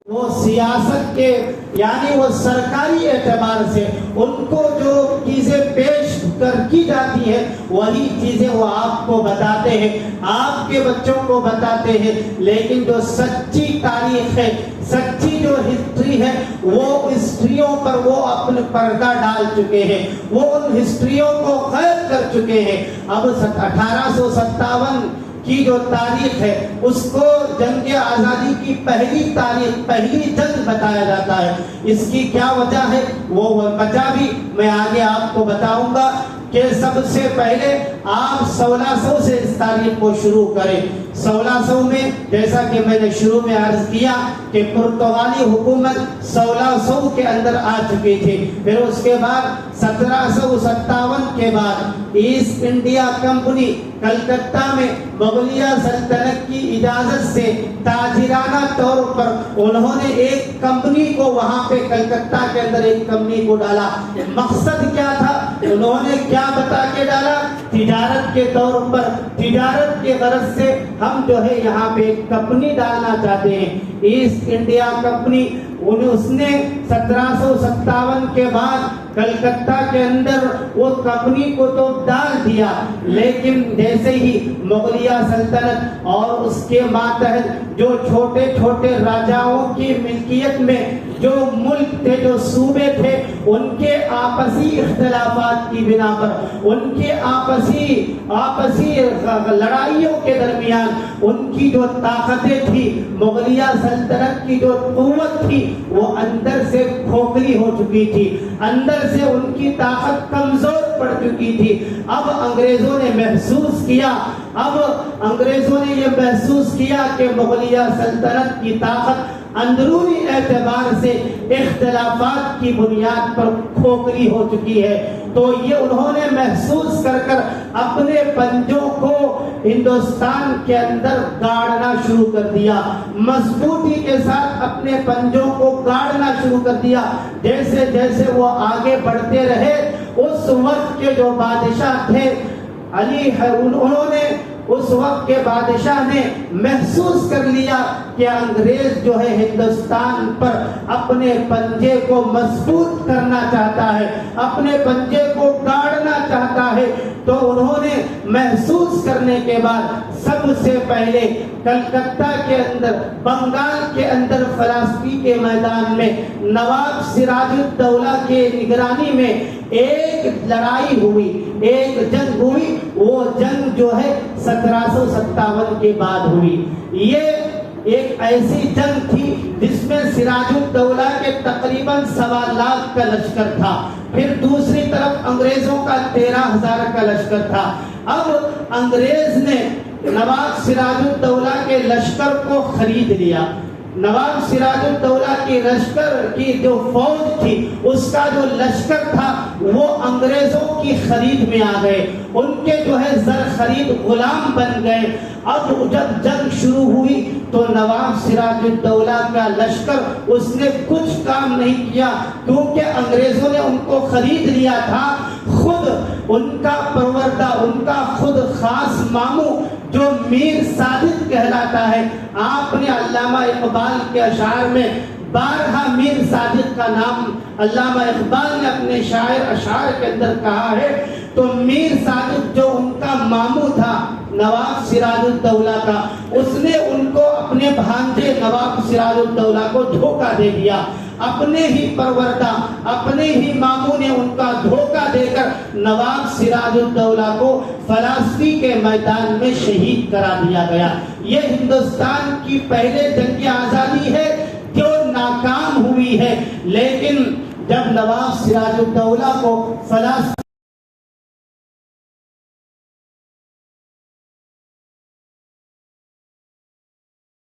وہ سیاست کے یعنی وہ سرکاری اعتبار سے ان کو جو چیزیں پیش کی جاتی ہیں وہی چیزیں وہ آپ کو بتاتے ہیں، آپ کے بچوں کو بتاتے ہیں، لیکن جو سچی تاریخ ہے، سچی جو ہسٹری ہے، وہ ہسٹریوں پر وہ اپنے پردہ ڈال چکے ہیں، وہ ان ہسٹریوں کو غائب کر چکے ہیں۔ اب 1857 کی جو تاریخ ہے اس کو جنگ آزادی کی پہلی تاریخ، پہلی جنگ بتایا جاتا ہے۔ اس کی کیا وجہ ہے وہ وجہ بھی میں آگے آپ کو بتاؤں گا کہ سب سے پہلے آپ 1600 سے اس تاریخ کو شروع کریں۔ 1600 میں جیسا کہ میں نے شروع میں عرض کیا کہ پرتگالی حکومت 1600 کے اندر آ چکی تھی، پھر اس کے بعد 1757 کے بعد ایسٹ انڈیا کمپنی کلکتہ میں مغلیہ سلطنت کی اجازت سے تاجرانہ طور پر انہوں نے ایک کمپنی کو وہاں پہ کلکتہ کے اندر ایک کمپنی کو ڈالا۔ مقصد کیا تھا؟ انہوں نے کیا بتا کے ڈالا؟ تجارت کے طور پر، تجارت کے غرض سے ہم جو ہے یہاں پہ ایک کمپنی ڈالنا چاہتے ہیں، ایسٹ انڈیا کمپنی۔ اس نے 1757 کے بعد کلکتہ کے اندر وہ کمپنی کو تو ڈال دیا، لیکن جیسے ہی مغلیہ سلطنت اور اس کے ماتحت جو چھوٹے چھوٹے راجاؤں کی ملکیت میں جو ملک تھے، جو صوبے تھے، ان کے آپسی اختلافات کی بنا پر، ان کے آپسی لڑائیوں کے درمیان ان کی جو طاقتیں تھی، مغلیہ سلطنت کی جو قوت تھی وہ اندر سے کھوکھلی ہو چکی تھی، اندر سے ان کی طاقت کمزور پڑ چکی تھی۔ اب انگریزوں نے یہ محسوس کیا کہ مغلیہ سلطنت کی طاقت اندرونی اعتبار سے اختلافات کی بنیاد پر کھوکھلی ہو چکی ہے، تو یہ انہوں نے محسوس کر اپنے پنجوں کو ہندوستان کے اندر گاڑنا شروع کر دیا، مضبوطی کے ساتھ اپنے پنجوں کو گاڑنا شروع کر دیا۔ جیسے جیسے وہ آگے بڑھتے رہے، اس وقت کے جو بادشاہ تھے انہوں نے اس وقت کے بادشاہ نے محسوس کر لیا کہ انگریز جو ہے ہندوستان پر اپنے پنجے کو مضبوط کرنا چاہتا ہے، اپنے پنجے کو گاڑنا چاہتا ہے، تو انہوں نے محسوس کرنے کے بعد سب سے پہلے کلکتہ کے اندر، بنگال کے اندر فلسفی کے میدان میں نواب سراج الدولہ کے نگرانی میں ایک لڑائی ہوئی، ایک جنگ ہوئی۔ وہ جنگ جو ہے 1757 کے بعد ہوئی۔ یہ ایک ایسی جنگ تھی جس میں سراج الدولہ کے تقریباً 1.25 لاکھ کا لشکر تھا، پھر دوسری طرف انگریزوں کا 13,000 کا لشکر تھا۔ اب انگریز نے نواب سراج الدولہ کے لشکر کو خرید لیا۔ نواب سراج الدولہ کی لشکر کی جو فوج تھی، اس کا جو لشکر تھا وہ انگریزوں کی خرید میں آ گئے، ان کے جو ہے زر خرید غلام بن گئے۔ اب جب جنگ شروع ہوئی تو نواب سراج الدولہ کا لشکر اس نے کچھ کام نہیں کیا، کیونکہ انگریزوں نے ان کو خرید لیا تھا۔ خود ان کا پروردہ، ان کا خود خاص ماموں جو میر صادق کہلاتا ہے، آپ نے علامہ اقبال کے اشعار میں 12 میر صادق کا نام علامہ اقبال نے اپنے شاعر اشعار کے اندر کہا ہے، تو میر صادق جو ان کا ماموں تھا نواب سراج الدولہ کا، اس نے ان کو اپنے بھانجے نواب سراج الدولہ کو دھوکہ دے دیا۔ اپنے ہی پروردہ، اپنے ہی ماموں نے ان کا دھوکہ دے کر نواب سراج الدولہ کو فلسفی کے میدان میں شہید کرا دیا گیا۔ یہ ہندوستان کی پہلے جنگ آزادی ہے جو ناکام ہوئی ہے، لیکن جب نواب سراج الدولہ کو فلسفی